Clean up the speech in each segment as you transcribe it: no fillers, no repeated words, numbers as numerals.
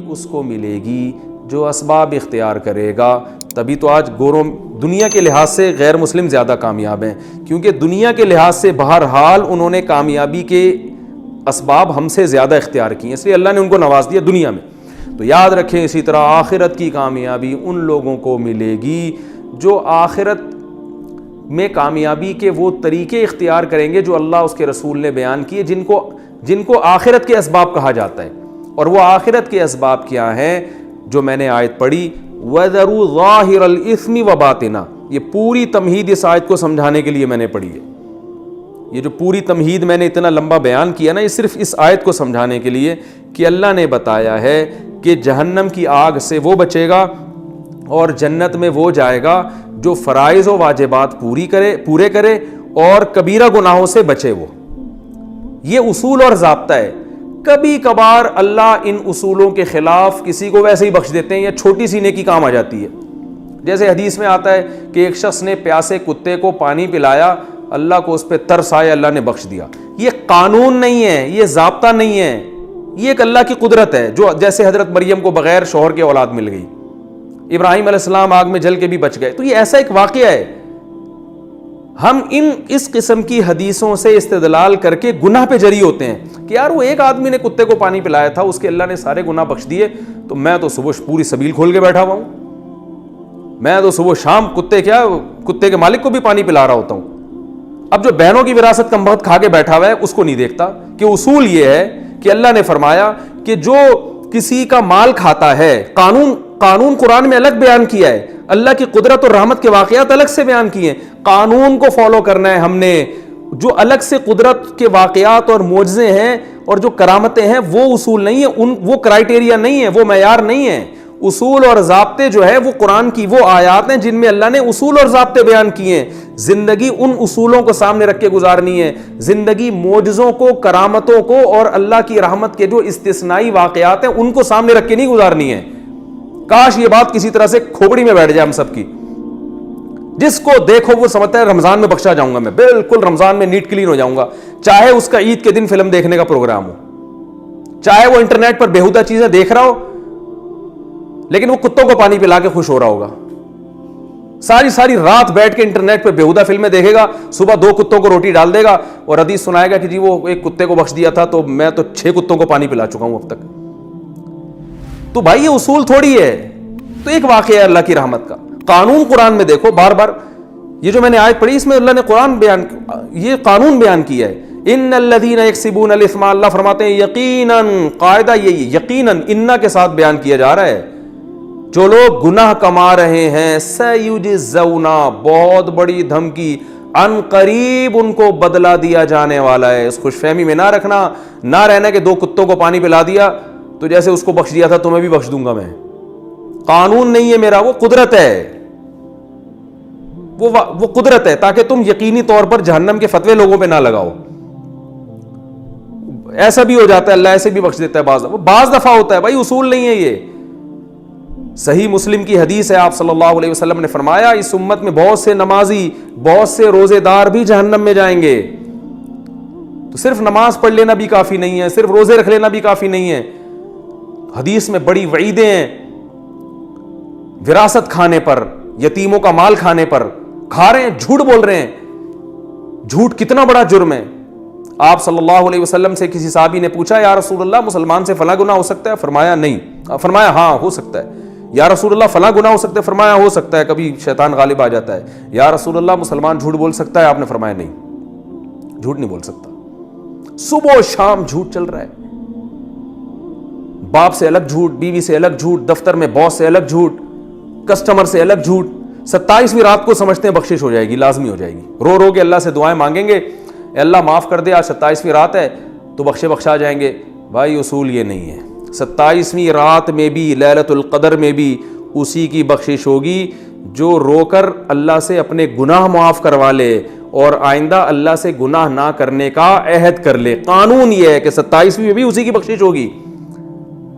اس کو ملے گی جو اسباب اختیار کرے گا. تبھی تو آج گوروں دنیا کے لحاظ سے غیر مسلم زیادہ کامیاب ہیں, کیونکہ دنیا کے لحاظ سے بہرحال انہوں نے کامیابی کے اسباب ہم سے زیادہ اختیار کیے, اس لیے اللہ نے ان کو نواز دیا دنیا میں. تو یاد رکھیں اسی طرح آخرت کی کامیابی ان لوگوں کو ملے گی جو آخرت میں کامیابی کے وہ طریقے اختیار کریں گے جو اللہ اس کے رسول نے بیان کیے, جن کو آخرت کے اسباب کہا جاتا ہے. اور وہ آخرت کے اسباب کیا ہیں جو میں نے آیت پڑھی, وَذَرُوا ظَاهِرَ الْإِثْمِ وَبَاطِنَهُ, یہ پوری تمہید اس آیت کو سمجھانے کے لیے میں نے پڑھی ہے. یہ جو پوری تمہید میں نے اتنا لمبا بیان کیا نا, یہ صرف اس آیت کو سمجھانے کے لیے کہ اللہ نے بتایا ہے کہ جہنم کی آگ سے وہ بچے گا اور جنت میں وہ جائے گا جو فرائض و واجبات پورے کرے اور کبیرہ گناہوں سے بچے. وہ یہ اصول اور ضابطہ ہے. کبھی کبھار اللہ ان اصولوں کے خلاف کسی کو ویسے ہی بخش دیتے ہیں یا چھوٹی سی نیکی کام آ جاتی ہے. جیسے حدیث میں آتا ہے کہ ایک شخص نے پیاسے کتے کو پانی پلایا, اللہ کو اس پہ ترس آیا, اللہ نے بخش دیا. یہ قانون نہیں ہے, یہ ضابطہ نہیں ہے, یہ ایک اللہ کی قدرت ہے. جو جیسے حضرت مریم کو بغیر شوہر کے اولاد مل گئی, ابراہیم علیہ السلام آگ میں جل کے بھی بچ گئے, تو یہ ایسا ایک واقعہ ہے. ہم اس قسم کی حدیثوں سے استدلال کر کے گناہ پہ جری ہوتے ہیں کہ یار وہ ایک آدمی نے کتے کو پانی پلایا تھا, اس کے اللہ نے سارے گناہ بخش دیے, تو میں تو صبح پوری سبیل کھول کے بیٹھا ہوا ہوں, میں تو صبح شام کتے کے مالک کو بھی پانی پلا رہا ہوتا ہوں. اب جو بہنوں کی وراثت کم بخت کھا کے بیٹھا ہوا ہے اس کو نہیں دیکھتا کہ اصول یہ ہے کہ اللہ نے فرمایا کہ جو کسی کا مال کھاتا ہے, قانون قرآن میں الگ بیان کیا ہے, اللہ کی قدرت اور رحمت کے واقعات الگ سے بیان کیے ہیں, قانون کو فالو کرنا ہے ہم نے. جو الگ سے قدرت کے واقعات اور معجزے ہیں اور جو کرامتیں ہیں وہ اصول نہیں ہیں, وہ کرائیٹیریا نہیں ہے, وہ معیار نہیں ہے. اصول اور ضابطے جو ہے وہ قرآن کی وہ آیات ہیں جن میں اللہ نے اصول اور ضابطے بیان کیے ہیں. زندگی ان اصولوں کو سامنے رکھ کے گزارنی ہے. زندگی معجزوں کو, کرامتوں کو اور اللہ کی رحمت کے جو استثنائی واقعات ہیں ان کو سامنے رکھ کے نہیں گزارنی ہے. کاش یہ بات کسی طرح سے کھوپڑی میں بیٹھ جائے ہم سب کی. جس کو دیکھو وہ سمجھتا ہے رمضان میں بخشا جاؤں گا, میں بالکل رمضان میں نیٹ کلین ہو جاؤں گا, چاہے اس کا عید کے دن فلم دیکھنے کا پروگرام ہو, چاہے وہ انٹرنیٹ پر بیہودہ چیزیں دیکھ رہا ہو, لیکن وہ کتوں کو پانی پلا کے خوش ہو رہا ہوگا. ساری رات بیٹھ کے انٹرنیٹ پہ بیہودہ فلمیں دیکھے گا, صبح 2 کتوں کو روٹی ڈال دے گا اور حدیث سنائے گا کہ جی وہ ایک کتے کو بخش دیا تھا تو میں تو 6 کتوں کو پانی پلا چکا ہوں اب تک. تو بھائی یہ اصول تھوڑی ہے, تو ایک واقعہ ہے اللہ کی رحمت کا. قانون قرآن میں دیکھو بار بار, یہ جو میں نے آیت پڑھی اس میں اللہ نے یہ قانون بیان کیا ہے. ان الذین یکسبون الاثم, اللہ فرماتے ہیں یقیناً, قاعدہ یہی یقیناً انہ کے ساتھ بیان کیا جا رہا ہے, جو لوگ گناہ کما رہے ہیں, سیجزون, بہت بڑی دھمکی, ان قریب ان کو بدلہ دیا جانے والا ہے. اس خوش فہمی میں نہ رکھنا, نہ رہنا کہ 2 کتوں کو پانی پلا دیا تو جیسے اس کو بخش دیا تھا تو میں بھی بخش دوں گا. میں قانون نہیں ہے میرا, وہ قدرت ہے, وہ قدرت ہے, تاکہ تم یقینی طور پر جہنم کے فتوے لوگوں پہ نہ لگاؤ. ایسا بھی ہو جاتا ہے, اللہ ایسے بھی بخش دیتا ہے, بعض دفعہ ہوتا ہے. بھائی اصول نہیں ہے یہ. صحیح مسلم کی حدیث ہے, آپ صلی اللہ علیہ وسلم نے فرمایا اس امت میں بہت سے نمازی, بہت سے روزے دار بھی جہنم میں جائیں گے. تو صرف نماز پڑھ لینا بھی کافی نہیں ہے, صرف روزے رکھ لینا بھی کافی نہیں ہے. حدیث میں بڑی وعیدیں ہیں وراثت کھانے پر, یتیموں کا مال کھانے پر. کھا رہے ہیں, جھوٹ بول رہے ہیں. جھوٹ کتنا بڑا جرم ہے. آپ صلی اللہ علیہ وسلم سے کسی صحابی نے پوچھا یا رسول اللہ مسلمان سے فلاں گناہ ہو سکتا ہے؟ فرمایا نہیں. فرمایا ہاں ہو سکتا ہے. یا رسول اللہ فلاں گناہ ہو سکتا ہے؟ فرمایا ہو سکتا ہے, کبھی شیطان غالب آ جاتا ہے. یا رسول اللہ مسلمان جھوٹ بول سکتا ہے؟ آپ نے فرمایا نہیں, جھوٹ نہیں بول سکتا. صبح و شام جھوٹ چل رہا ہے, باپ سے الگ جھوٹ, بیوی سے الگ جھوٹ, دفتر میں باس سے الگ جھوٹ, کسٹمر سے الگ جھوٹ. 27ویں رات کو سمجھتے ہیں بخشش ہو جائے گی, لازمی ہو جائے گی. رو رو کے اللہ سے دعائیں مانگیں گے, اللہ معاف کر دے, آج 27ویں رات ہے تو بخشا جائیں گے. بھائی اصول یہ نہیں ہے. 27ویں رات میں بھی, لیلۃ القدر میں بھی اسی کی بخشش ہوگی جو رو کر اللہ سے اپنے گناہ معاف کروا لے اور آئندہ اللہ سے گناہ نہ کرنے کا عہد کر لے. قانون یہ ہے کہ 27ویں میں بھی اسی کی بخشش ہوگی.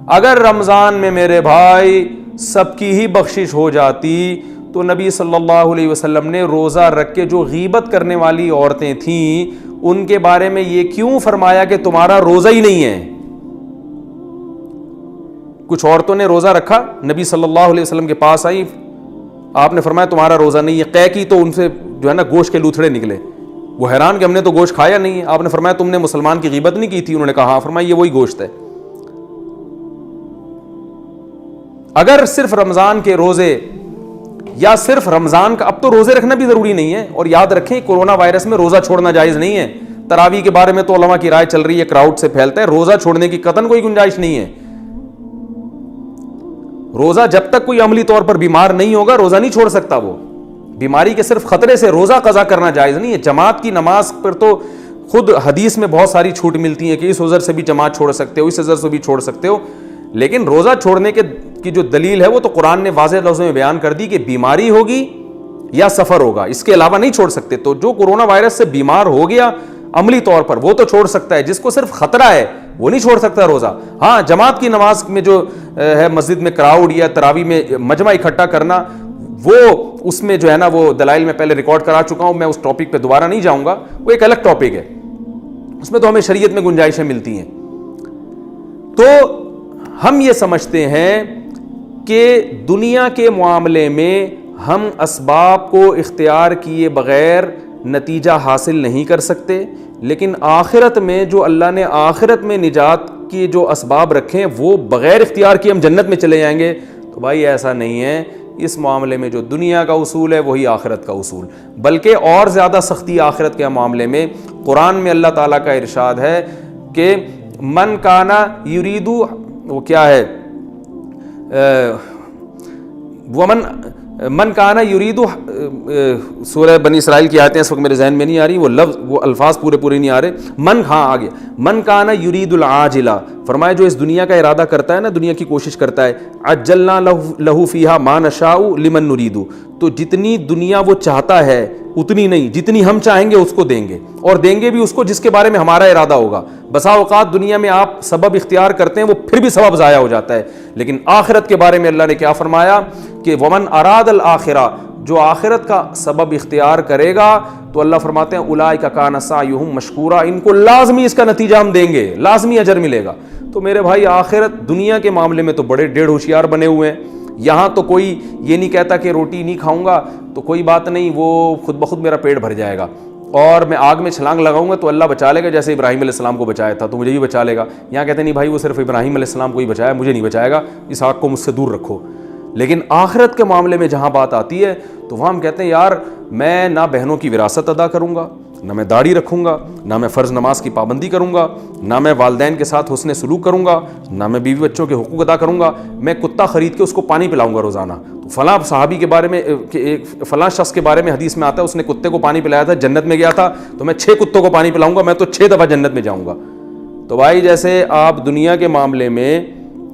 اگر رمضان میں میرے بھائی سب کی ہی بخشش ہو جاتی تو نبی صلی اللہ علیہ وسلم نے روزہ رکھ کے جو غیبت کرنے والی عورتیں تھیں ان کے بارے میں یہ کیوں فرمایا کہ تمہارا روزہ ہی نہیں ہے؟ کچھ عورتوں نے روزہ رکھا, نبی صلی اللہ علیہ وسلم کے پاس آئی, آپ نے فرمایا تمہارا روزہ نہیں ہے. قے کی تو ان سے جو ہے نا گوشت کے لوتھڑے نکلے, وہ حیران کہ ہم نے تو گوشت کھایا نہیں ہے. آپ نے فرمایا تم نے مسلمان کی غیبت نہیں کی تھی؟ انہوں نے کہا ہاں. فرمایا یہ وہی گوشت ہے. اگر صرف رمضان کے روزے یا صرف رمضان کا, اب تو روزے رکھنا بھی ضروری نہیں ہے, اور یاد رکھیں کورونا وائرس میں روزہ چھوڑنا جائز نہیں ہے. تراویح کے بارے میں تو علماء کی رائے چل رہی ہے, کراؤڈ سے پھیلتا ہے, روزہ چھوڑنے کی قطعاً کوئی گنجائش نہیں ہے. روزہ جب تک کوئی عملی طور پر بیمار نہیں ہوگا روزہ نہیں چھوڑ سکتا. وہ بیماری کے صرف خطرے سے روزہ قضا کرنا جائز نہیں ہے. جماعت کی نماز پر تو خود حدیث میں بہت ساری چھوٹ ملتی ہیں کہ اس عذر سے بھی جماعت چھوڑ سکتے ہو, اس عذر سے بھی چھوڑ سکتے ہو, لیکن روزہ چھوڑنے کی جو دلیل ہے وہ تو قرآن نے واضح لفظوں میں بیان کر دی کہ بیماری ہوگی یا سفر ہوگا, اس کے علاوہ نہیں چھوڑ سکتے. تو جو کورونا وائرس سے بیمار ہو گیا عملی طور پر وہ تو چھوڑ سکتا ہے, جس کو صرف خطرہ ہے وہ نہیں چھوڑ سکتا روزہ. ہاں جماعت کی نماز میں جو ہے مسجد میں کراؤڈ یا تراویح میں مجمع اکٹھا کرنا, وہ اس میں جو ہے نا وہ دلائل میں پہلے ریکارڈ کرا چکا ہوں, میں اس ٹاپک پہ دوبارہ نہیں جاؤں گا, وہ ایک الگ ٹاپک ہے, اس میں تو ہمیں شریعت میں گنجائشیں ملتی ہیں. تو ہم یہ سمجھتے ہیں کہ دنیا کے معاملے میں ہم اسباب کو اختیار کیے بغیر نتیجہ حاصل نہیں کر سکتے, لیکن آخرت میں جو اللہ نے آخرت میں نجات کی جو اسباب رکھے ہیں وہ بغیر اختیار کیے ہم جنت میں چلے جائیں گے. تو بھائی ایسا نہیں ہے. اس معاملے میں جو دنیا کا اصول ہے وہی آخرت کا اصول, بلکہ اور زیادہ سختی آخرت کے معاملے میں. قرآن میں اللہ تعالیٰ کا ارشاد ہے کہ من کانا یریدو, وہ کیا ہے, من کانا یریدو, سورہ بنی اسرائیل کی آیتیں اس وقت میرے ذہن میں نہیں آ رہی, وہ لفظ وہ الفاظ پورے نہیں آ رہے. آگے من کانا یرید العاجلہ, فرمایا جو اس دنیا کا ارادہ کرتا ہے نا, دنیا کی کوشش کرتا ہے, عجلنا لہ فیہا ما نشاء لمن نرید, تو جتنی دنیا وہ چاہتا ہے اتنی نہیں, جتنی ہم چاہیں گے اس کو دیں گے, اور دیں گے بھی اس کو جس کے بارے میں ہمارا ارادہ ہوگا. بسا اوقات دنیا میں آپ سبب اختیار کرتے ہیں وہ پھر بھی سبب ضائع ہو جاتا ہے, لیکن آخرت کے بارے میں اللہ نے کیا فرمایا کہ ومن اراد الآخرہ, جو آخرت کا سبب اختیار کرے گا تو اللہ فرماتے ہیں اولئک کان سعیہم مشکورا, ان کو لازمی اس کا نتیجہ ہم دیں گے, لازمی اجر ملے گا. تو میرے بھائی آخرت دنیا کے معاملے میں تو بڑے ڈیڑھ ہوشیار بنے ہوئے ہیں. یہاں تو کوئی یہ نہیں کہتا کہ روٹی نہیں کھاؤں گا تو کوئی بات نہیں, وہ خود بخود میرا پیٹ بھر جائے گا, اور میں آگ میں چھلانگ لگاؤں گا تو اللہ بچا لے گا, جیسے ابراہیم علیہ السلام کو بچایا تھا تو مجھے بھی بچا لے گا. یہاں کہتے نہیں بھائی وہ صرف ابراہیم علیہ السلام کو ہی بچایا, مجھے نہیں بچائے گا, اس آگ کو مجھ سے دور رکھو. لیکن آخرت کے معاملے میں جہاں بات آتی ہے تو وہاں ہم کہتے ہیں یار میں نہ بہنوں کی وراثت ادا کروں گا, نہ میں داڑھی رکھوں گا, نہ میں فرض نماز کی پابندی کروں گا, نہ میں والدین کے ساتھ حسن سلوک کروں گا, نہ میں بیوی بچوں کے حقوق ادا کروں گا, میں کتا خرید کے اس کو پانی پلاؤں گا روزانہ. تو فلاں صحابی کے بارے میں, فلاں شخص کے بارے میں حدیث میں آتا ہے اس نے کتے کو پانی پلایا تھا, جنت میں گیا تھا, تو میں 6 کتوں کو پانی پلاؤں گا, میں تو 6 دفعہ جنت میں جاؤں گا. تو بھائی جیسے آپ دنیا کے معاملے میں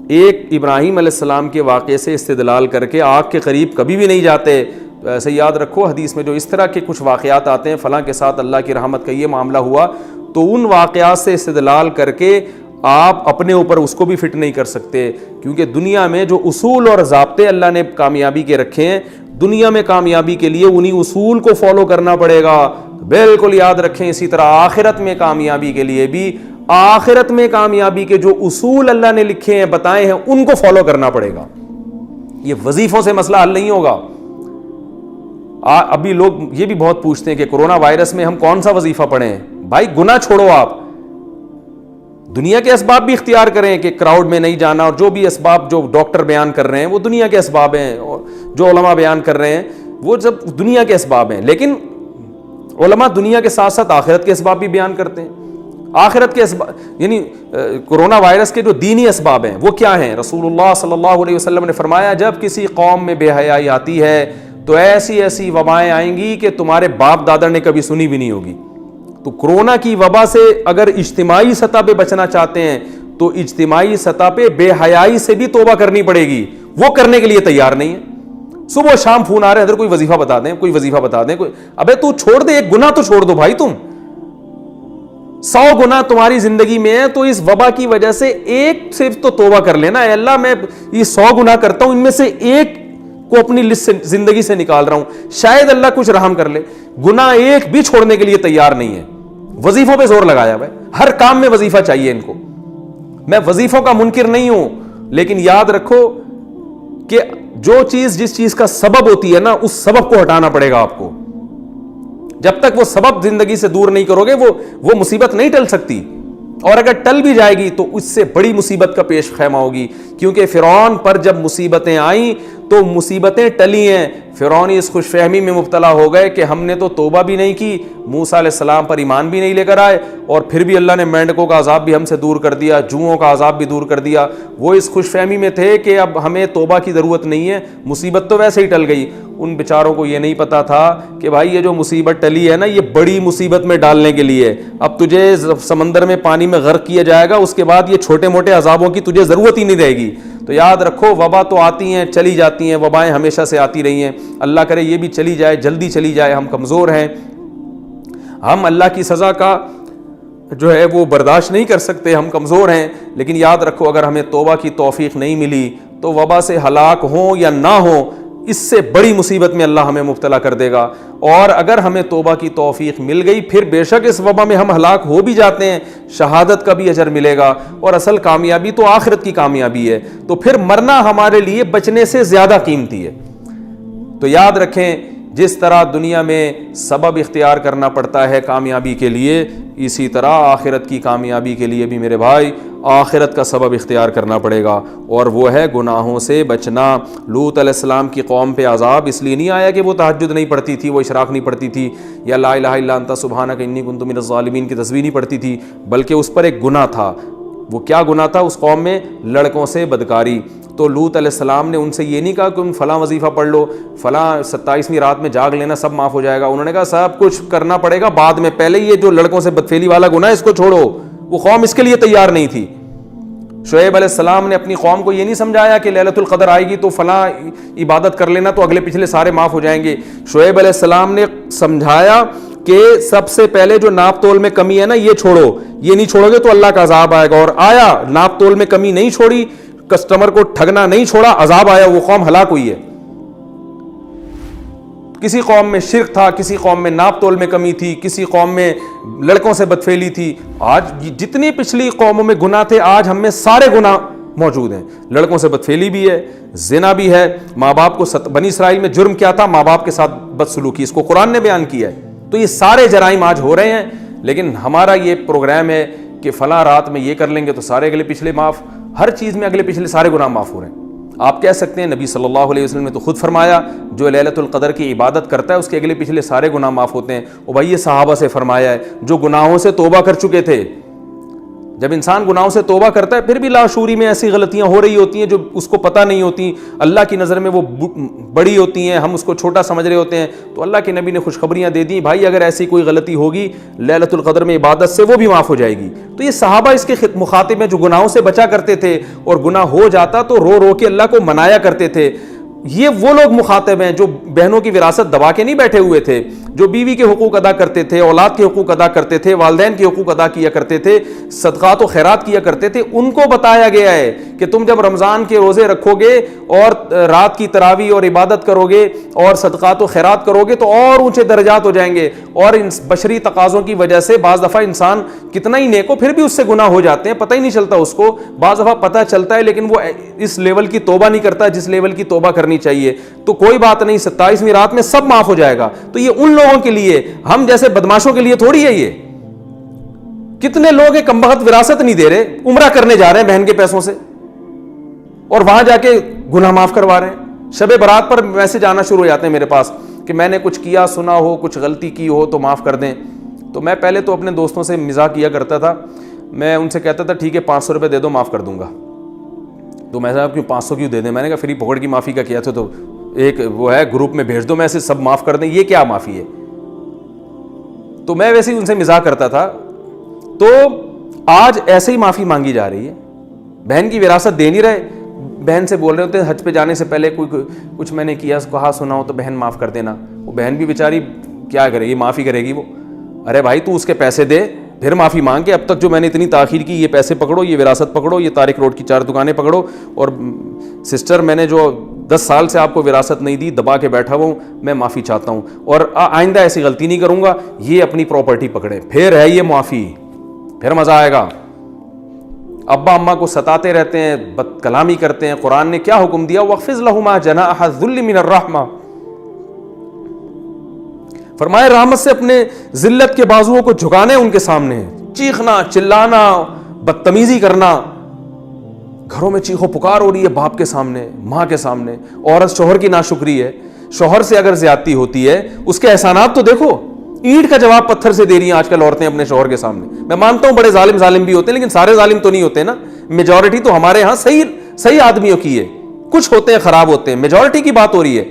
ایک ابراہیم علیہ السلام کے واقعے سے استدلال کر کے آگ کے قریب کبھی بھی نہیں جاتے, تو ایسے یاد رکھو حدیث میں جو اس طرح کے کچھ واقعات آتے ہیں, فلاں کے ساتھ اللہ کی رحمت کا یہ معاملہ ہوا, تو ان واقعات سے استدلال کر کے آپ اپنے اوپر اس کو بھی فٹ نہیں کر سکتے, کیونکہ دنیا میں جو اصول اور ضابطے اللہ نے کامیابی کے رکھے ہیں, دنیا میں کامیابی کے لیے انہی اصول کو فالو کرنا پڑے گا. بالکل یاد رکھیں, اسی طرح آخرت میں کامیابی کے لیے بھی آخرت میں کامیابی کے جو اصول اللہ نے لکھے ہیں بتائے ہیں ان کو فالو کرنا پڑے گا. یہ وظیفوں سے مسئلہ حل نہیں ہوگا. ابھی لوگ یہ بھی بہت پوچھتے ہیں کہ کورونا وائرس میں ہم کون سا وظیفہ پڑھیں. بھائی گناہ چھوڑو, آپ دنیا کے اسباب بھی اختیار کریں کہ کراؤڈ میں نہیں جانا, اور جو بھی اسباب جو ڈاکٹر بیان کر رہے ہیں وہ دنیا کے اسباب ہیں, اور جو علماء بیان کر رہے ہیں وہ سب دنیا کے اسباب ہیں. لیکن علماء دنیا کے ساتھ ساتھ آخرت کے اسباب بھی بیان کرتے ہیں. آخرت کے اسباب یعنی کورونا وائرس کے جو دینی اسباب ہیں وہ کیا ہیں؟ رسول اللہ صلی اللہ علیہ وسلم نے فرمایا جب کسی قوم میں بے حیائی آتی ہے تو ایسی ایسی وبائیں آئیں گی کہ تمہارے باپ دادا نے کبھی سنی بھی نہیں ہوگی. تو کورونا کی وبا سے اگر اجتماعی سطح پہ بچنا چاہتے ہیں تو اجتماعی سطح پہ بے حیائی سے بھی توبہ کرنی پڑے گی. وہ کرنے کے لیے تیار نہیں ہے. صبح شام فون آ رہے ہیں, ادھر کوئی وظیفہ بتا دیں, کوئی وظیفہ بتا دیں, کوئی ابے تو چھوڑ دے, ایک گناہ تو چھوڑ دو بھائی. تم 100 گناہ تمہاری زندگی میں ہے تو اس وبا کی وجہ سے ایک صرف تو توبہ کر لینا. اے اللہ میں یہ 100 گناہ کرتا ہوں, ان میں سے ایک کو اپنی لسٹ سے زندگی سے نکال رہا ہوں, شاید اللہ کچھ رحم کر لے. گناہ ایک بھی چھوڑنے کے لیے تیار نہیں ہے. وظیفوں پہ زور لگایا ہوا ہے, ہر کام میں وظیفہ چاہیے ان کو. میں وظیفوں کا منکر نہیں ہوں, لیکن یاد رکھو کہ جو چیز جس چیز کا سبب ہوتی ہے نا, اس سبب کو ہٹانا پڑے گا آپ کو. جب تک وہ سبب زندگی سے دور نہیں کرو گے وہ مصیبت نہیں ٹل سکتی, اور اگر ٹل بھی جائے گی تو اس سے بڑی مصیبت کا پیش خیمہ ہوگی. کیونکہ فرعون پر جب مصیبتیں آئیں تو مصیبتیں ٹلی ہیں. فرعون اس خوش فہمی میں مبتلا ہو گئے کہ ہم نے تو توبہ بھی نہیں کی, موسیٰ علیہ السلام پر ایمان بھی نہیں لے کر آئے, اور پھر بھی اللہ نے مینڈکوں کا عذاب بھی ہم سے دور کر دیا, جوؤں کا عذاب بھی دور کر دیا. وہ اس خوش فہمی میں تھے کہ اب ہمیں توبہ کی ضرورت نہیں ہے, مصیبت تو ویسے ہی ٹل گئی. ان بیچاروں کو یہ نہیں پتا تھا کہ بھائی یہ جو مصیبت ٹلی ہے نا, یہ بڑی مصیبت میں ڈالنے کے لیے. اب تجھے سمندر میں پانی میں غرق کیا جائے گا, اس کے بعد یہ چھوٹے موٹے عذابوں کی تجھے ضرورت ہی نہیں رہے گی. تو یاد رکھو, وبا تو آتی ہیں چلی جاتی ہیں, وبائیں ہمیشہ سے آتی رہی ہیں, اللہ کرے یہ بھی چلی جائے, جلدی چلی جائے. ہم کمزور ہیں, ہم اللہ کی سزا کا جو ہے وہ برداشت نہیں کر سکتے, ہم کمزور ہیں. لیکن یاد رکھو, اگر ہمیں توبہ کی توفیق نہیں ملی تو وبا سے ہلاک ہوں یا نہ ہوں, اس سے بڑی مصیبت میں اللہ ہمیں مبتلا کر دے گا. اور اگر ہمیں توبہ کی توفیق مل گئی, پھر بے شک اس وبا میں ہم ہلاک ہو بھی جاتے ہیں, شہادت کا بھی اجر ملے گا, اور اصل کامیابی تو آخرت کی کامیابی ہے. تو پھر مرنا ہمارے لیے بچنے سے زیادہ قیمتی ہے. تو یاد رکھیں, جس طرح دنیا میں سبب اختیار کرنا پڑتا ہے کامیابی کے لیے, اسی طرح آخرت کی کامیابی کے لیے بھی میرے بھائی آخرت کا سبب اختیار کرنا پڑے گا, اور وہ ہے گناہوں سے بچنا. لوط علیہ السلام کی قوم پہ عذاب اس لیے نہیں آیا کہ وہ تہجد نہیں پڑھتی تھی, وہ اشراق نہیں پڑھتی تھی, یا لا الہ الا انت سبحانک انی کنت من الظالمین کی تسبیح نہیں پڑھتی تھی, بلکہ اس پر ایک گناہ تھا. وہ کیا گناہ تھا اس قوم میں؟ لڑکوں سے بدکاری. تو لوط علیہ السلام نے ان سے یہ نہیں کہا کہ فلاں وظیفہ پڑھ لو, فلاں 27ویں رات میں جاگ لینا, سب معاف ہو جائے گا. انہوں نے کہا سب کچھ کرنا پڑے گا بعد میں, پہلے یہ جو لڑکوں سے بدفعلی والا گناہ اس کو چھوڑو. وہ قوم اس کے لیے تیار نہیں تھی. شعیب علیہ السلام نے اپنی قوم کو یہ نہیں سمجھایا کہ لیلۃ القدر آئے گی تو فلاں عبادت کر لینا تو اگلے پچھلے سارے معاف ہو جائیں گے. شعیب علیہ السلام نے سمجھایا کہ سب سے پہلے جو ناپ تول میں کمی ہے نا, یہ چھوڑو, یہ نہیں چھوڑو گے تو اللہ کا عذاب آئے گا. اور آیا, ناپ تول میں کمی نہیں چھوڑی, کسٹمر کو ٹھگنا نہیں چھوڑا, عذاب آیا, وہ قوم ہلاک ہوئی ہے. کسی قوم میں شرک تھا, کسی قوم میں ناپ تول میں کمی تھی, کسی قوم میں لڑکوں سے بدفعلی تھی. آج جتنی پچھلی قوموں میں گناہ تھے, آج ہم میں سارے گناہ موجود ہیں. لڑکوں سے بدفعلی بھی ہے, زنا بھی ہے, ماں باپ کو بنی اسرائیل میں جرم کیا تھا, ماں باپ کے ساتھ بدسلوکی, اس کو قرآن نے بیان کیا ہے. تو یہ سارے جرائم آج ہو رہے ہیں, لیکن ہمارا یہ پروگرام ہے کہ فلاں رات میں یہ کر لیں گے تو سارے اگلے پچھلے معاف. ہر چیز میں اگلے پچھلے سارے گناہ معاف ہو رہے ہیں. آپ کہہ سکتے ہیں نبی صلی اللہ علیہ وسلم نے تو خود فرمایا جو لیلۃ القدر کی عبادت کرتا ہے اس کے اگلے پچھلے سارے گناہ معاف ہوتے ہیں. اور بھائی یہ صحابہ سے فرمایا ہے جو گناہوں سے توبہ کر چکے تھے. جب انسان گناہوں سے توبہ کرتا ہے پھر بھی لاشعوری میں ایسی غلطیاں ہو رہی ہوتی ہیں جو اس کو پتہ نہیں ہوتی, اللہ کی نظر میں وہ بڑی ہوتی ہیں, ہم اس کو چھوٹا سمجھ رہے ہوتے ہیں. تو اللہ کے نبی نے خوشخبریاں دے دی, بھائی اگر ایسی کوئی غلطی ہوگی لیلۃ القدر میں عبادت سے, وہ بھی معاف ہو جائے گی. تو یہ صحابہ اس کے مخاطب ہیں جو گناہوں سے بچا کرتے تھے, اور گناہ ہو جاتا تو رو رو کے اللہ کو منایا کرتے تھے. یہ وہ لوگ مخاطب ہیں جو بہنوں کی وراثت دبا کے نہیں بیٹھے ہوئے تھے, جو بیوی کے حقوق ادا کرتے تھے, اولاد کے حقوق ادا کرتے تھے, والدین کے حقوق ادا کیا کرتے تھے, صدقات و خیرات کیا کرتے تھے. ان کو بتایا گیا ہے کہ تم جب رمضان کے روزے رکھو گے اور رات کی تراویح اور عبادت کرو گے اور صدقات و خیرات کرو گے تو اور اونچے درجات ہو جائیں گے. اور ان بشری تقاضوں کی وجہ سے بعض دفعہ انسان کتنا ہی نیک ہو پھر بھی اس سے گناہ ہو جاتے ہیں, پتہ ہی نہیں چلتا اس کو. بعض دفعہ پتہ چلتا ہے لیکن وہ اس لیول کی توبہ نہیں کرتا جس لیول کی توبہ کرنی چاہیے. تو کوئی بات نہیں, 27ویں رات میں سب معاف ہو جائے گا. تو یہ ان لوگوں کے لیے, ہم جیسے بدماشوں کے لیے تھوڑی ہے. یہ کتنے لوگ ہیں کمبخت وراثت نہیں دے رہے, عمرہ کرنے جا رہے ہیں بہن کے پیسوں سے اور وہاں جا کے گناہ معاف کروا رہے ہیں. شب برات پر میسج آنا شروع ہو جاتے ہیں میرے پاس کہ میں نے کچھ کیا سنا ہو, کچھ غلطی کی ہو تو معاف کر دیں. تو میں پہلے تو اپنے دوستوں سے مزاح کیا کرتا تھا, میں ان سے کہتا تھا ٹھیک ہے 500 روپے دے دو معاف کر دوں گا. تو میں صاحب کیوں 500 کیوں دے دیں, میں نے کہا فری پکڑ کی معافی کا کیا تھا تو ایک وہ ہے گروپ میں بھیج دو, میں سے سب معاف کر دیں, یہ کیا معافی ہے. تو میں ویسے ہی ان سے مزاح کرتا تھا. تو آج ایسے ہی معافی مانگی جا رہی ہے, بہن کی وراثت دے نہیں رہے, بہن سے بول رہے ہوتے ہیں حج پہ جانے سے پہلے کوئی کچھ میں نے کیا کہا سنا ہو تو بہن معاف کر دینا. وہ بہن بھی بیچاری کیا کرے گی, معافی کرے گی وہ. ارے بھائی تو اس کے پیسے دے پھر معافی مانگ کے, اب تک جو میں نے اتنی تاخیر کی, یہ پیسے پکڑو, یہ وراثت پکڑو, یہ طارق روڈ کی 4 دکانیں پکڑو, اور سسٹر میں نے جو 10 سال سے آپ کو وراثت نہیں دی, دبا کے بیٹھا ہوں, میں معافی چاہتا ہوں اور آئندہ ایسی غلطی نہیں کروں گا. یہ اپنی پراپرٹی پکڑے, پھر ہے یہ معافی, پھر مزہ آئے گا. ابا اماں کو ستاتے رہتے ہیں, بد کلامی کرتے ہیں. قرآن نے کیا حکم دیا؟ وَاخْفِضْ لَهُمَا جَنَاحَ الذُّلِّ مِنَ الرَّحْمَةِ, فرمائے رحمت سے اپنے ذلت کے بازوؤں کو جھکانے ان کے سامنے. چیخنا, چلانا, بدتمیزی کرنا, گھروں میں چیخو پکار ہو رہی ہے باپ کے سامنے, ماں کے سامنے. عورت شوہر کی ناشکری ہے, شوہر سے اگر زیادتی ہوتی ہے اس کے احسانات تو دیکھو. اینٹ کا جواب پتھر سے دے رہی ہیں آج کل عورتیں اپنے شوہر کے سامنے. میں مانتا ہوں بڑے ظالم بھی ہوتے ہیں, لیکن سارے ظالم تو نہیں ہوتے نا. میجورٹی تو ہمارے ہاں صحیح آدمیوں کی ہے, کچھ ہوتے ہیں خراب ہوتے ہیں, میجورٹی کی بات ہو رہی ہے.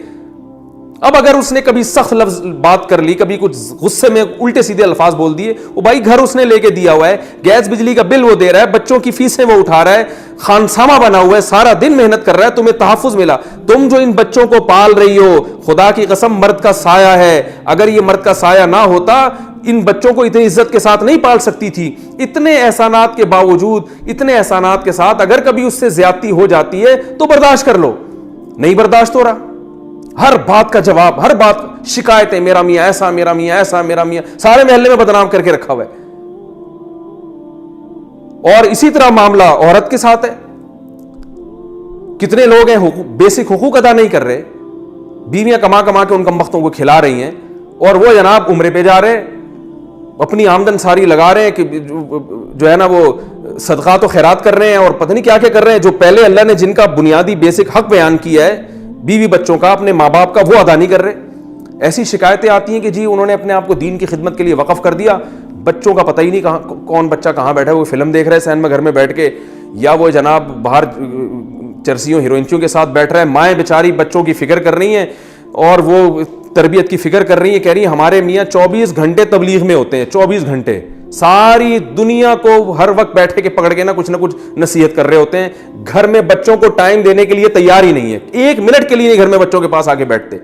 اب اگر اس نے کبھی سخت لفظ بات کر لی, کبھی کچھ غصے میں الٹے سیدھے الفاظ بول دیے, وہ بھائی گھر اس نے لے کے دیا ہوا ہے, گیس بجلی کا بل وہ دے رہا ہے, بچوں کی فیسیں وہ اٹھا رہا ہے, خانسامہ بنا ہوا ہے, سارا دن محنت کر رہا ہے, تمہیں تحفظ ملا. تم جو ان بچوں کو پال رہی ہو, خدا کی قسم مرد کا سایہ ہے, اگر یہ مرد کا سایہ نہ ہوتا ان بچوں کو اتنی عزت کے ساتھ نہیں پال سکتی تھی. اتنے احسانات کے باوجود, اتنے احسانات کے ساتھ اگر کبھی اس سے زیادتی ہو جاتی ہے تو برداشت کر لو. نہیں برداشت ہو رہا, ہر بات کا جواب, ہر بات شکایتیں, میرا میاں ایسا, میرا میاں ایسا, میرا میاں, سارے محلے میں بدنام کر کے رکھا ہوا ہے. اور اسی طرح معاملہ عورت کے ساتھ ہے. کتنے لوگ ہیں بیسک حقوق ادا نہیں کر رہے, بیویاں کما کے ان کمبختوں کو کھلا رہی ہیں, اور وہ جناب عمرے پہ جا رہے ہیں, اپنی آمدن ساری لگا رہے ہیں کہ جو ہے نا وہ صدقات و خیرات کر رہے ہیں, اور پتہ نہیں کیا کیا کر رہے ہیں. جو پہلے اللہ نے جن کا بنیادی بیسک حق بیان کیا ہے, بیوی بچوں کا, اپنے ماں باپ کا, وہ ادا نہیں کر رہے. ایسی شکایتیں آتی ہیں کہ جی انہوں نے اپنے آپ کو دین کی خدمت کے لیے وقف کر دیا, بچوں کا پتہ ہی نہیں کہاں کون بچہ کہاں بیٹھا ہے, وہ فلم دیکھ رہا ہے سینما گھر میں بیٹھ کے, یا وہ جناب باہر چرسیوں ہیروئنچوں کے ساتھ بیٹھ رہا ہے. مائیں بیچاری بچوں کی فکر کر رہی ہیں اور وہ تربیت کی فکر کر رہی ہیں, کہہ رہی ہیں ہمارے میاں 24 گھنٹے تبلیغ میں ہوتے ہیں, 24 گھنٹے ساری دنیا کو ہر وقت بیٹھے کے پکڑ کے نہ کچھ نصیحت کر رہے ہوتے ہیں. گھر میں بچوں کو ٹائم دینے کے لیے تیار ہی نہیں ہے, 1 منٹ کے لیے نہیں گھر میں بچوں کے پاس آگے بیٹھتے.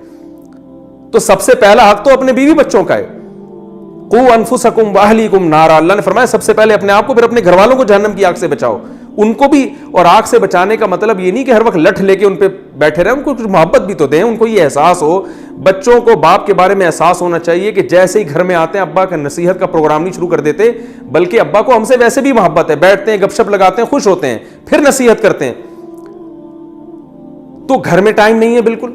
تو سب سے پہلا حق تو اپنے بیوی بچوں کا ہے. قوا انفسکم واہلیکم نارا, اللہ نے فرمایا سب سے پہلے اپنے آپ کو, پھر اپنے گھر والوں کو جہنم کی آگ سے بچاؤ. ان کو بھی, اور آگ سے بچانے کا مطلب یہ نہیں کہ ہر وقت لٹھ لے کے ان پہ بیٹھے رہے, ان کو کچھ محبت بھی تو دیں, ان کو یہ احساس ہو. بچوں کو باپ کے بارے میں احساس ہونا چاہیے کہ جیسے ہی گھر میں آتے ہیں ابا کا نصیحت کا پروگرام نہیں شروع کر دیتے, بلکہ ابا کو ہم سے ویسے بھی محبت ہے, بیٹھتے ہیں گپ شپ لگاتے ہیں, خوش ہوتے ہیں, پھر نصیحت کرتے ہیں. تو گھر میں ٹائم نہیں ہے بالکل.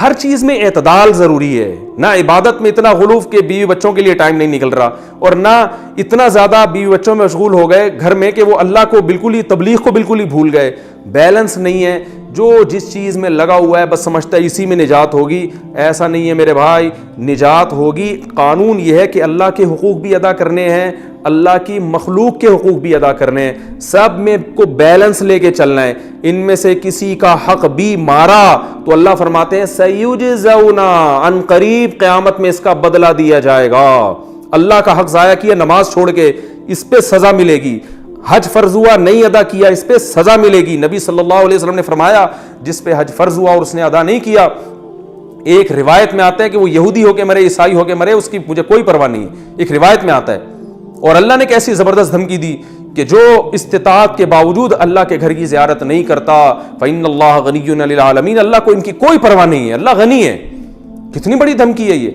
ہر چیز میں اعتدال ضروری ہے. نہ عبادت میں اتنا غلوف کہ بیوی بچوں کے لیے ٹائم نہیں نکل رہا, اور نہ اتنا زیادہ بیوی بچوں میں مشغول ہو گئے گھر میں کہ وہ اللہ کو بالکل ہی, تبلیغ کو بالکل ہی بھول گئے. بیلنس نہیں ہے. جو جس چیز میں لگا ہوا ہے بس سمجھتا ہے اسی میں نجات ہوگی. ایسا نہیں ہے میرے بھائی, نجات ہوگی. قانون یہ ہے کہ اللہ کے حقوق بھی ادا کرنے ہیں, اللہ کی مخلوق کے حقوق بھی ادا کرنے ہیں, سب میں کو بیلنس لے کے چلنا ہے. ان میں سے کسی کا حق بھی مارا تو اللہ فرماتے ہیں سیجزون, ان قریب قیامت میں اس کا بدلہ دیا جائے گا. اللہ کا حق ضائع کیا, نماز چھوڑ کے, اس پہ سزا ملے گی. حج فرض ہوا نہیں ادا کیا, اس پہ سزا ملے گی. نبی صلی اللہ علیہ وسلم نے فرمایا جس پہ حج فرض ہوا اور اس نے ادا نہیں کیا, ایک روایت میں آتا ہے کہ وہ یہودی ہو کے مرے, عیسائی ہو کے مرے, اس کی مجھے کوئی پرواہ نہیں ہے, ایک روایت میں آتا ہے. اور اللہ نے کیسی زبردست دھمکی دی کہ جو استطاعت کے باوجود اللہ کے گھر کی زیارت نہیں کرتا, فإن اللہ غنی عن العالمین, اللہ کو ان کی کوئی پرواہ نہیں ہے, اللہ غنی ہے. کتنی بڑی دھمکی ہے یہ.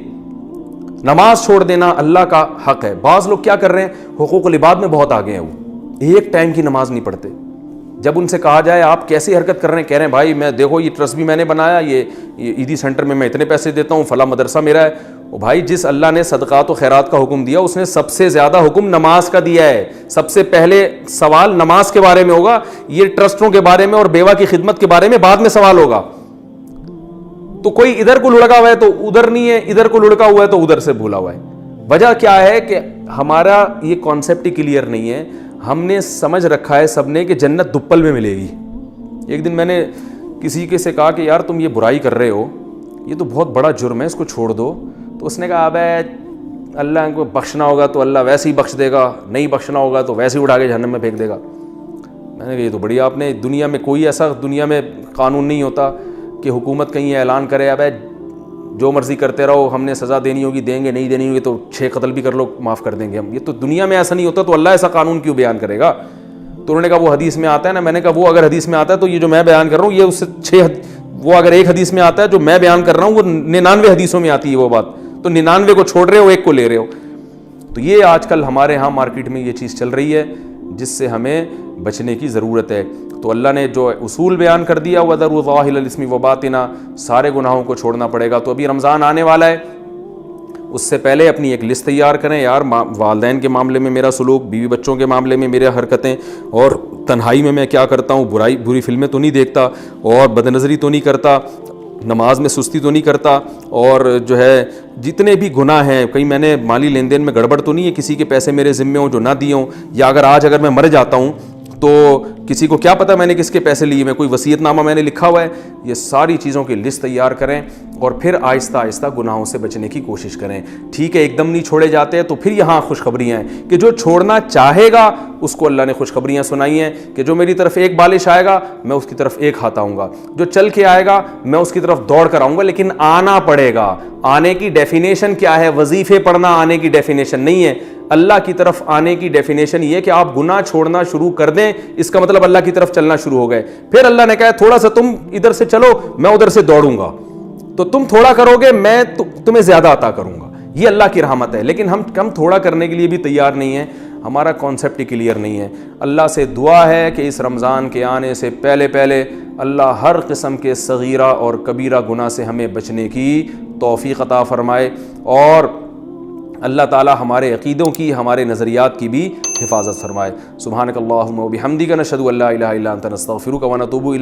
نماز چھوڑ دینا اللہ کا حق ہے. بعض لوگ کیا کر رہے ہیں, حقوق العباد میں بہت آگے ہیں, وہ ایک ٹائم کی نماز نہیں پڑھتے. جب ان سے کہا جائے آپ کیسی حرکت کر رہے ہیں, کہہ رہے ہیں بھائی میں دیکھو یہ ٹرسٹ بھی میں نے بنایا, یہ عیدی سینٹر میں اتنے پیسے دیتا ہوں, فلاں مدرسہ میرا ہے. او بھائی, جس اللہ نے صدقات و خیرات کا حکم دیا اس نے سب سے زیادہ حکم نماز کا دیا ہے. سب سے پہلے سوال نماز کے بارے میں ہوگا, یہ ٹرسٹوں کے بارے میں اور بیوہ کی خدمت کے بارے میں بعد میں سوال ہوگا. تو کوئی ادھر کو لڑکا ہوا ہے تو ادھر نہیں ہے, ادھر کو لڑکا ہوا ہے تو ادھر سے بھولا ہوا ہے. وجہ کیا ہے کہ ہمارا یہ کانسیپٹ ہی کلیئر نہیں ہے. ہم نے سمجھ رکھا ہے سب نے کہ جنت دپل میں ملے گی. ایک دن میں نے کسی کے سے کہا کہ یار تم یہ برائی کر رہے ہو, یہ تو بہت بڑا جرم ہے, اس کو چھوڑ دو. تو اس نے کہا ابے اللہ کو بخشنا ہوگا تو اللہ ویسے ہی بخش دے گا, نہیں بخشنا ہوگا تو ویسے ہی اٹھا کے جہنم میں پھینک دے گا. میں نے کہا یہ تو بڑی, آپ نے دنیا میں کوئی ایسا دنیا میں قانون نہیں ہوتا کہ حکومت کہیں اعلان کرے ابے جو مرضی کرتے رہو, ہم نے سزا دینی ہوگی دیں گے, نہیں دینی ہوگی تو 6 قتل بھی کر لو معاف کر دیں گے ہم. یہ تو دنیا میں ایسا نہیں ہوتا, تو اللہ ایسا قانون کیوں بیان کرے گا. تو انہوں نے کہا وہ حدیث میں آتا ہے نا. میں نے کہا وہ اگر حدیث میں آتا ہے تو یہ جو میں بیان کر رہا ہوں یہ اس سے 6, وہ اگر ایک حدیث میں آتا ہے جو میں بیان کر رہا ہوں وہ 99 حدیثوں میں آتی ہے وہ بات, تو 99 کو چھوڑ رہے ہو, ایک کو لے رہے ہو. تو یہ آج کل ہمارے ہاں مارکیٹ میں یہ چیز چل رہی ہے. جس سے ہمیں بچنے کی ضرورت ہے۔ تو اللہ نے جو اصول بیان کر دیا وَذَرُوا ظَاهِرَ الْإِثْمِ وَبَاطِنَهُ، سارے گناہوں کو چھوڑنا پڑے گا۔ تو ابھی رمضان آنے والا ہے، اس سے پہلے اپنی ایک لسٹ تیار کریں، یار والدین کے معاملے میں میرا سلوک، بیوی بچوں کے معاملے میں میرے حرکتیں، اور تنہائی میں کیا کرتا ہوں، بری فلمیں تو نہیں دیکھتا، اور بد نظری تو نہیں کرتا، نماز میں سستی تو نہیں کرتا، اور جو ہے جتنے بھی گناہ ہیں، کہیں میں نے مالی لین دین میں گڑبڑ تو نہیں ہے، کسی کے پیسے میرے ذمے ہوں جو نہ دیے ہوں، یا اگر میں مر جاتا ہوں تو کسی کو کیا پتہ میں نے کس کے پیسے لیے، میں کوئی وصیت نامہ میں نے لکھا ہوا ہے۔ یہ ساری چیزوں کی لسٹ تیار کریں اور پھر آہستہ آہستہ گناہوں سے بچنے کی کوشش کریں۔ ٹھیک ہے ایک دم نہیں چھوڑے جاتے ہیں، تو پھر یہاں خوشخبریاں ہیں کہ جو چھوڑنا چاہے گا اس کو اللہ نے خوشخبریاں سنائی ہیں کہ جو میری طرف ایک بالش آئے گا میں اس کی طرف ایک ہاتھ آؤں گا، جو چل کے آئے گا میں اس کی طرف دوڑ کر آؤں گا، لیکن آنا پڑے گا۔ آنے کی ڈیفینیشن کیا ہے؟ وظیفے پڑھنا آنے کی ڈیفینیشن نہیں ہے۔ اللہ کی طرف آنے کی ڈیفینیشن یہ کہ آپ گناہ چھوڑنا شروع کر دیں، اس کا مطلب اللہ کی طرف چلنا شروع ہو گئے۔ پھر اللہ نے کہا تھوڑا سا تم ادھر سے چلو میں ادھر سے دوڑوں گا، تو تم تھوڑا کرو گے میں تمہیں زیادہ عطا کروں گا۔ یہ اللہ کی رحمت ہے، لیکن ہم تھوڑا کرنے کے لیے بھی تیار نہیں ہیں، ہمارا کانسیپٹ ہی کلیئر نہیں ہے۔ اللہ سے دعا ہے کہ اس رمضان کے آنے سے پہلے اللہ ہر قسم کے صغیرہ اور کبیرہ گناہ سے ہمیں بچنے کی توفیق عطا فرمائے، اور اللہ تعالی ہمارے عقیدوں کی، ہمارے نظریات کی بھی حفاظت فرمائے۔ سبحانک اللہم و بحمدک، نشہد ان لا الہ الا انت، نستغفرک و نتوب الیک۔